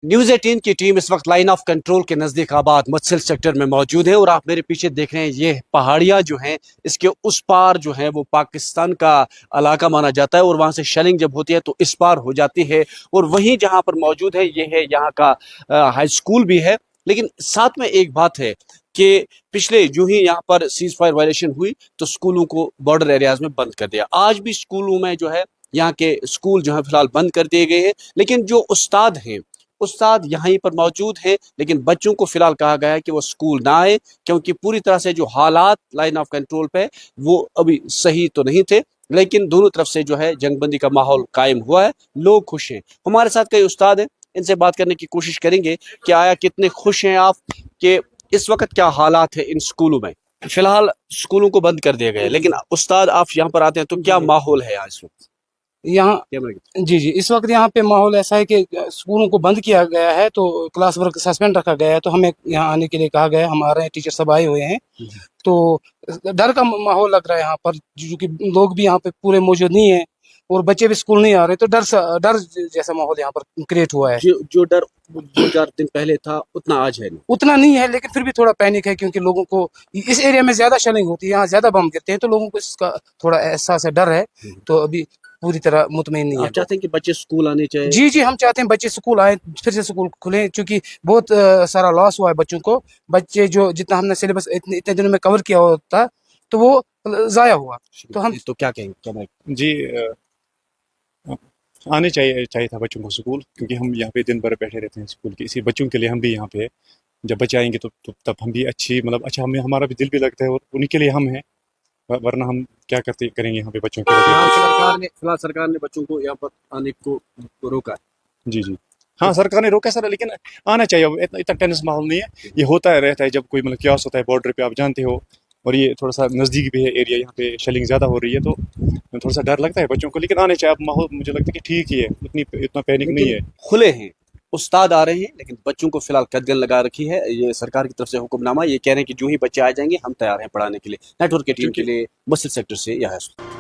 News 18 की team इस वक्त लाइन ऑफ कंट्रोल के नजदीक आबाद मुदसिल सेक्टर में मौजूद है और आप मेरे पीछे देख रहे हैं ये पहाड़ियां जो हैं इसके उस पार जो है वो पाकिस्तान का इलाका माना जाता है और वहां से शेलिंग जब होती है तो इस पार हो जाती है। और वहीं जहां पर मौजूद है ये है यहाँ का हाई स्कूल भी है। लेकिन साथ में एक बात है कि पिछले जो ही यहाँ पर सीज फायर वायलेशन हुई तो स्कूलों को बॉर्डर एरियाज में बंद कर दिया। आज भी स्कूलों में जो है यहाँ के स्कूल जो है फिलहाल बंद कर दिए गए हैं। लेकिन जो उस्ताद हैं उस्ताद यहीं पर मौजूद हैं, लेकिन बच्चों को फिलहाल कहा गया है कि वो स्कूल ना आए क्योंकि पूरी तरह से जो हालात लाइन ऑफ कंट्रोल पे वो अभी सही तो नहीं थे। लेकिन दोनों तरफ से जो है जंगबंदी का माहौल कायम हुआ है, लोग खुश हैं। हमारे साथ कई उस्ताद हैं, इनसे बात करने की कोशिश करेंगे कि आया कितने खुश हैं आप कि इस वक्त क्या हालात है इन स्कूलों में। फिलहाल स्कूलों को बंद कर दिया गया है, लेकिन उस्ताद आप यहाँ पर आते हैं तो क्या माहौल है आज इस वक्त यहाँ? जी जी, इस वक्त यहाँ पे माहौल ऐसा है कि स्कूलों को बंद किया गया है, तो क्लास वर्क सस्पेंड रखा गया है, तो हमें यहाँ आने के लिए कहा गया है। हम आ रहे हैं, टीचर सब आए हुए हैं, तो डर का माहौल लग रहा है यहाँ पर, क्योंकि लोग भी यहाँ पे पूरे मौजूद नहीं है और बच्चे भी स्कूल नहीं आ रहे, तो डर जैसा माहौल यहाँ पर क्रिएट हुआ है। जो डर 2-4 दिन पहले था उतना आज है नहीं? उतना नहीं है, लेकिन फिर भी थोड़ा पैनिक है, क्योंकि लोगों को इस एरिया में ज्यादा शेलिंग होती है, यहाँ ज्यादा बम गिरते हैं, तो लोगों को इसका थोड़ा एहसास है, डर है। तो अभी पूरी तरह मुतमईन नहीं है। आप चाहते हैं कि बच्चे स्कूल आने चाहिए? जी जी, हम चाहते हैं बच्चे स्कूल आए, फिर से स्कूल खुले, क्योंकि बहुत सारा लॉस हुआ है बच्चों को। बच्चे जो जितना हमने सिलेबस इतने दिनों में कवर किया होता तो वो जाया हुआ। तो हम तो क्या कहेंगे? जी, आने चाहिए था बच्चों को स्कूल, क्योंकि हम यहाँ पे दिन भर बैठे रहते हैं स्कूल के, इसी बच्चों के लिए हम भी यहाँ पे हैं। जब बच्चे आएंगे तो तब हम भी अच्छा हमें हमारा भी दिल भी लगता है और उन्हीं के लिए हम हैं, वरना हम क्या करेंगे यहाँ पे बच्चों के लिए। फिलहाल सरकार ने बच्चों को यहाँ पर आने को रोका है। जी जी, हाँ सरकार ने रोका सर, लेकिन आना चाहिए। अब इतना टेंस माहौल नहीं है, ये होता रहता है जब कोई मतलब क्यास होता है बॉर्डर पे, आप जानते हो, और ये थोड़ा सा नज़दीक भी है एरिया, यहाँ पे शेलिंग ज़्यादा हो रही है, तो थोड़ा सा डर लगता है बच्चों को, लेकिन आने चाहिए। अब माहौल मुझे लगता है कि ठीक ही है, इतना पैनिक नहीं है। खुले हैं, उस्ताद आ रहे हैं, लेकिन बच्चों को फिलहाल कदगन लगा रखी है। ये सरकार की तरफ से हुक्मनामा, ये कह रहे हैं कि जो ही बच्चे आ जाएंगे हम तैयार हैं पढ़ाने के लिए। नेटवर्क की टीम के लिए मुदसिल सेक्टर से यह है।